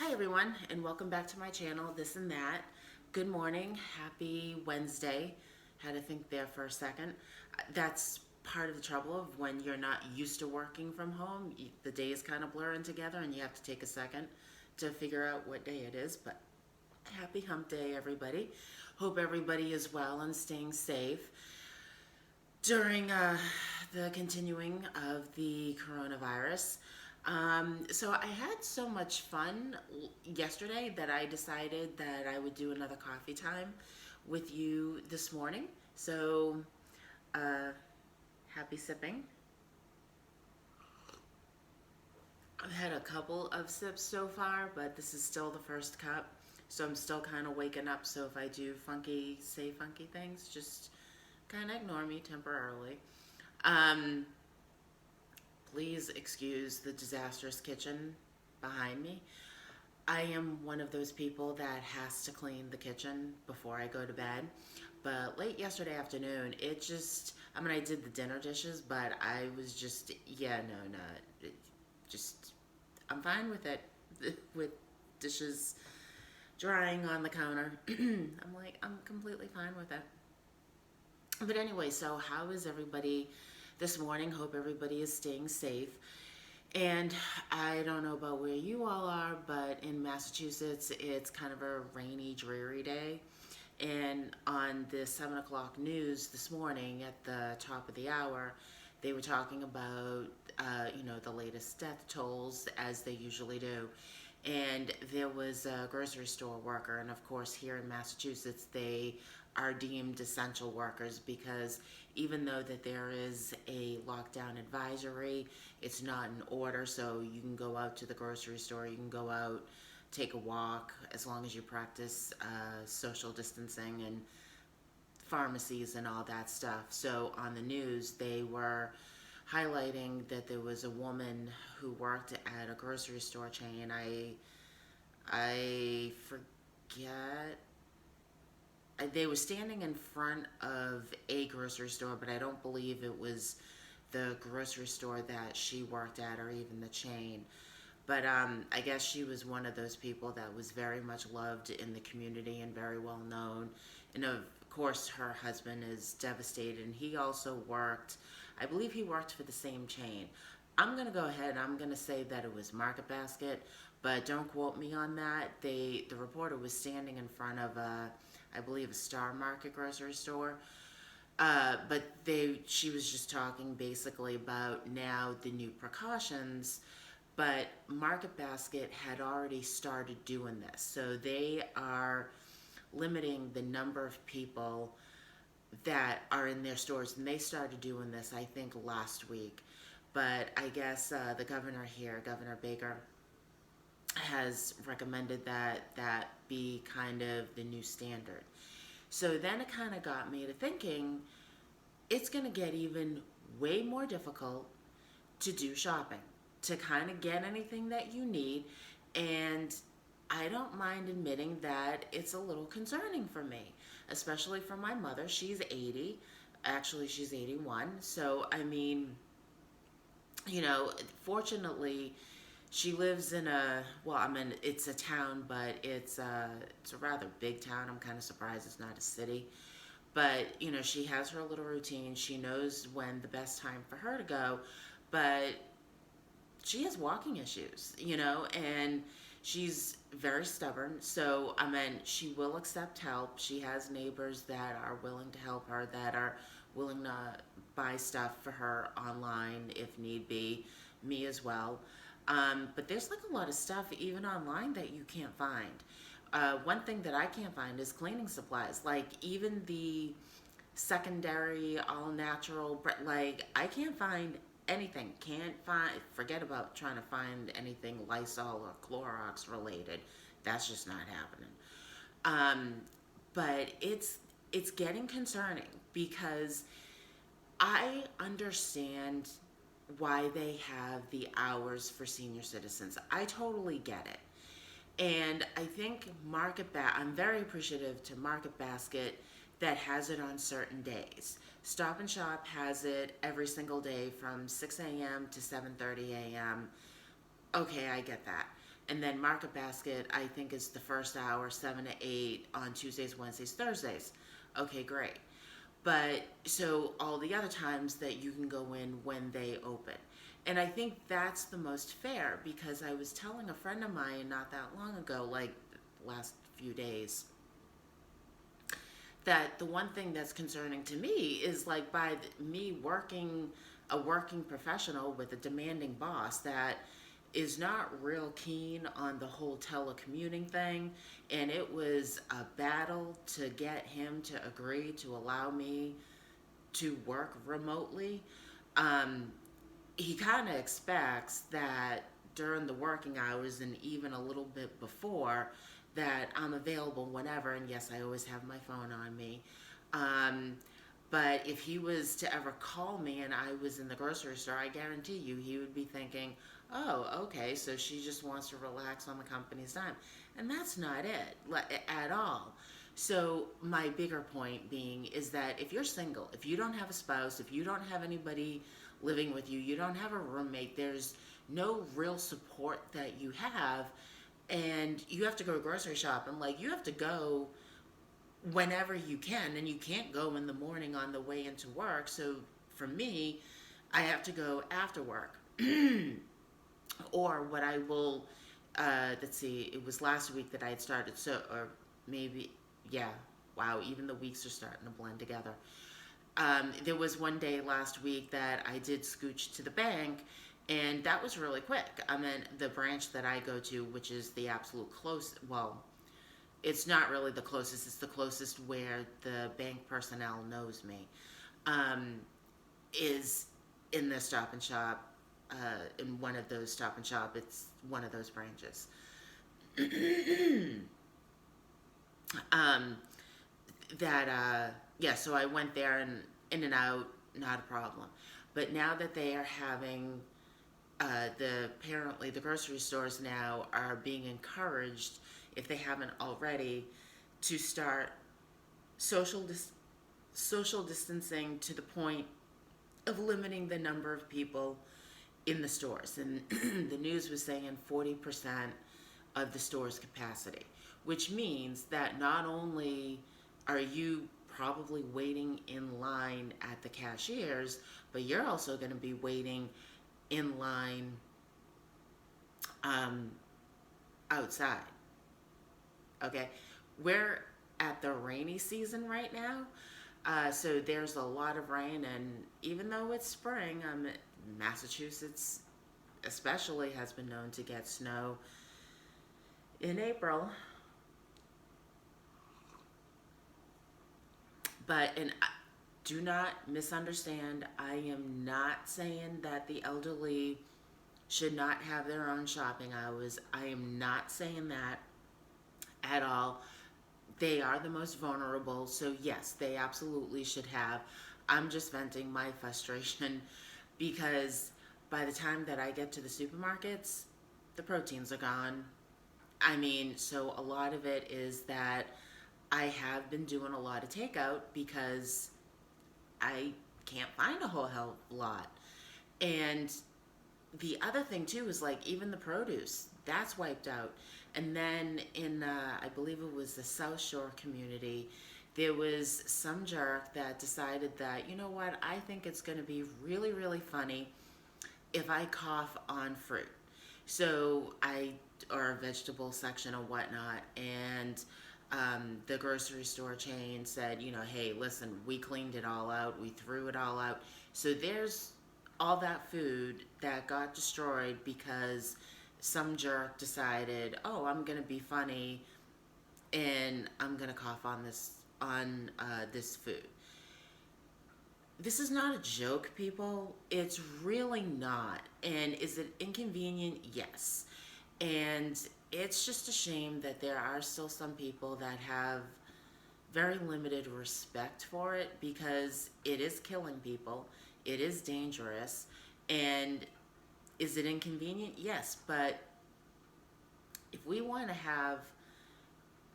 Hi everyone, and welcome back to my channel, This and That. Good morning, happy Wednesday. Had to think there for a second. That's part of the trouble of when you're not used to working from home. The days kind of blur in together and you have to take a second to figure out what day it is. But happy hump day, everybody. Hope everybody is well and staying safe during the continuing of the coronavirus. So I had so much fun yesterday that I decided that I would do another coffee time with you this morning. So uh, happy sipping. I've had a couple of sips so far, but this is still the first cup. So I'm still kind of waking up. So if I do say funky things, just kind of ignore me temporarily. Um, Please excuse the disastrous kitchen behind me. I am one of those people that has to clean the kitchen before I go to bed. But late yesterday afternoon, I did the dinner dishes, but I was just, yeah, no, it just, I'm fine with it, with dishes drying on the counter. I'm completely fine with it. But anyway, so how is everybody this morning? Hope everybody is staying safe. And I don't know about where you all are, but in Massachusetts, it's kind of a rainy, dreary day. And on the 7 o'clock news this morning at the top of the hour, they were talking about, the latest death tolls as they usually do. And there was a grocery store worker, and of course, here in Massachusetts, they are deemed essential workers because even though that there is a lockdown advisory, it's not in order. So you can go out to the grocery store, you can go out, take a walk, as long as you practice social distancing and pharmacies and all that stuff. So on the news, they were highlighting that there was a woman who worked at a grocery store chain. I forget. They were standing in front of a grocery store, but I don't believe it was the grocery store that she worked at or even the chain. But I guess she was one of those people that was very much loved in the community and very well known. And of course, her husband is devastated. And he also worked, I believe he worked for the same chain. I'm going to go ahead and I'm going to say that it was Market Basket, but don't quote me on that. The reporter was standing in front of I believe, a Star Market grocery store. But she was just talking basically about now the new precautions, but Market Basket had already started doing this. So they are limiting the number of people that are in their stores, and they started doing this, I think, last week. But I guess the governor here, Governor Baker, has recommended that that be kind of the new standard. So then it kind of got me to thinking it's going to get even way more difficult to do shopping, to kind of get anything that you need. And I don't mind admitting that it's a little concerning for me, especially for my mother. She's 80. Actually, she's 81. So, I mean, fortunately, she lives in it's a town, but it's a rather big town. I'm kind of surprised it's not a city. But, she has her little routine. She knows when the best time for her to go. But she has walking issues, and she's very stubborn. So, she will accept help. She has neighbors that are willing to help her, that are willing to buy stuff for her online if need be, me as well. But there's like a lot of stuff even online that you can't find. One thing that I can't find is cleaning supplies. Like even the secondary, all natural, like I can't find anything. Can't find, forget about trying to find anything Lysol or Clorox related. That's just not happening. Um, but it's getting concerning because I understand why they have the hours for senior citizens. I totally get it. And I think I'm very appreciative to Market Basket that has it on certain days. Stop and Shop has it every single day from 6 a.m. to 7:30 a.m. Okay, I get that. And then Market Basket, I think, is the first hour, 7 to 8 on Tuesdays, Wednesdays, Thursdays. Okay, great. But so all the other times that you can go in when they open. And I think that's the most fair, because I was telling a friend of mine not that long ago, like last few days, that the one thing that's concerning to me is like me working a working professional with a demanding boss that is not real keen on the whole telecommuting thing, and it was a battle to get him to agree to allow me to work remotely. um, he kind of expects that during the working hours and even a little bit before, that I'm available whenever, and yes, I always have my phone on me. Um, but if he was to ever call me and I was in the grocery store, I guarantee you he would be thinking, oh, okay, so she just wants to relax on the company's time. And that's not it at all. So, my bigger point being is that if you're single, if you don't have a spouse, if you don't have anybody living with you, you don't have a roommate, there's no real support that you have, and you have to go grocery shopping, like you have to go whenever you can, and you can't go in the morning on the way into work. So for me, I have to go after work. Or what I will, let's see, it was last week that I had started, so, or maybe, yeah, wow, even the weeks are starting to blend together. There was one day last week that I did scooch to the bank, and that was really quick. I mean, the branch that I go to, which is the absolute close, well, it's not really the closest, it's the closest where the bank personnel knows me, um, is in the Stop and Shop, in one of those Stop and Shop. It's one of those branches. um, that yeah, so I went there and in and out, not a problem. But now that they are having apparently the grocery stores now are being encouraged, if they haven't already, to start social dis- social distancing to the point of limiting the number of people in the stores. And the news was saying 40% of the store's capacity, which means that not only are you probably waiting in line at the cashiers, but you're also going to be waiting in line um, outside. Okay, we're at the rainy season right now, so there's a lot of rain, and even though it's spring, Massachusetts especially has been known to get snow in April. But, and do not misunderstand, I am not saying that the elderly should not have their own shopping hours. I am not saying that at all. They are the most vulnerable, so yes, they absolutely should have. I'm just venting my frustration because by the time that I get to the supermarkets, the proteins are gone. I mean, so a lot of it is that I have been doing a lot of takeout because I can't find a whole hell of a lot. And the other thing too is like even the produce that's wiped out. And then in I believe it was the South Shore community, there was some jerk that decided that, you know what, I think it's going to be really really funny if I cough on fruit. So I, or a vegetable section or whatnot, and the grocery store chain said, you know, hey, listen, we cleaned it all out, we threw it all out. So there's all that food that got destroyed because some jerk decided, oh, I'm gonna be funny and I'm gonna cough on this food. This is not a joke, people. It's really not. And is it inconvenient? Yes. And it's just a shame that there are still some people that have very limited respect for it, because it is killing people. It is dangerous. And is it inconvenient? Yes. But if we want to have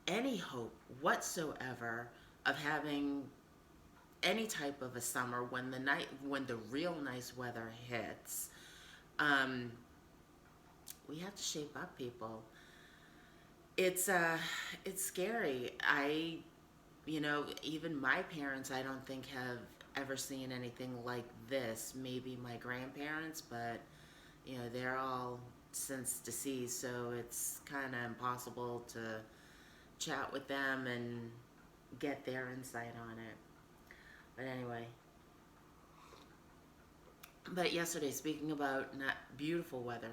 any hope whatsoever of having any type of a summer, when the real nice weather hits, um, we have to shape up, people. It's scary. Even my parents, I don't think have ever seen anything like this. Maybe my grandparents, but they're all since deceased, so it's kind of impossible to chat with them and get their insight on it. But anyway, but yesterday, speaking about not beautiful weather,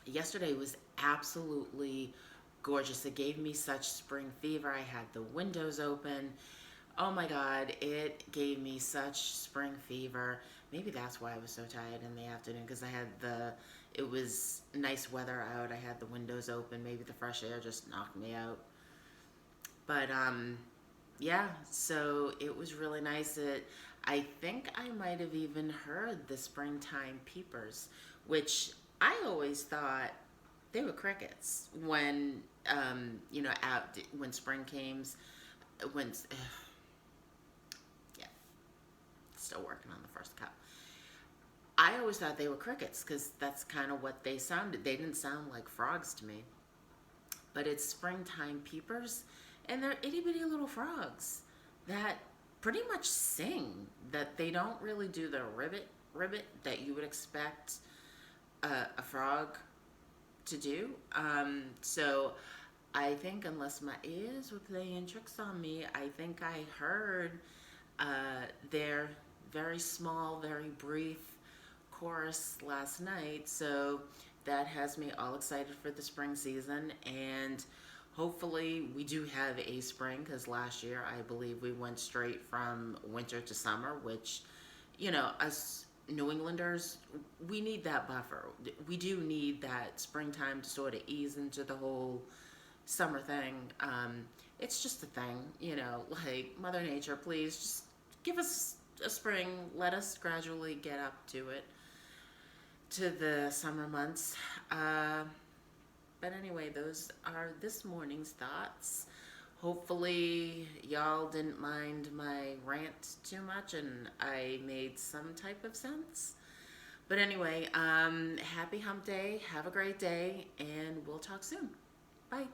yesterday was absolutely gorgeous. It gave me such spring fever. I had the windows open. Oh my God, it gave me such spring fever. Maybe that's why I was so tired in the afternoon, because it was nice weather out. I had the windows open. Maybe the fresh air just knocked me out. But yeah, so it was really nice. I think I might have even heard the springtime peepers, which I always thought they were crickets when out when spring came. When Yeah, still working on the first cup. I always thought they were crickets because that's kind of what they sounded. They didn't sound like frogs to me, but it's springtime peepers, and they're itty bitty little frogs that pretty much sing. That they don't really do the ribbit that you would expect a frog to do. So I think, unless my ears were playing tricks on me, I think I heard their very small, very brief chorus last night. So that has me all excited for the spring season. And hopefully, we do have a spring, because last year I believe we went straight from winter to summer, which, us New Englanders, we need that buffer. We do need that springtime to sort of ease into the whole summer thing. It's just a thing, like Mother Nature, please just give us a spring. Let us gradually get up to it, to the summer months. But anyway, those are this morning's thoughts. Hopefully, y'all didn't mind my rant too much and I made some type of sense. But anyway, happy hump day. Have a great day, and we'll talk soon. Bye.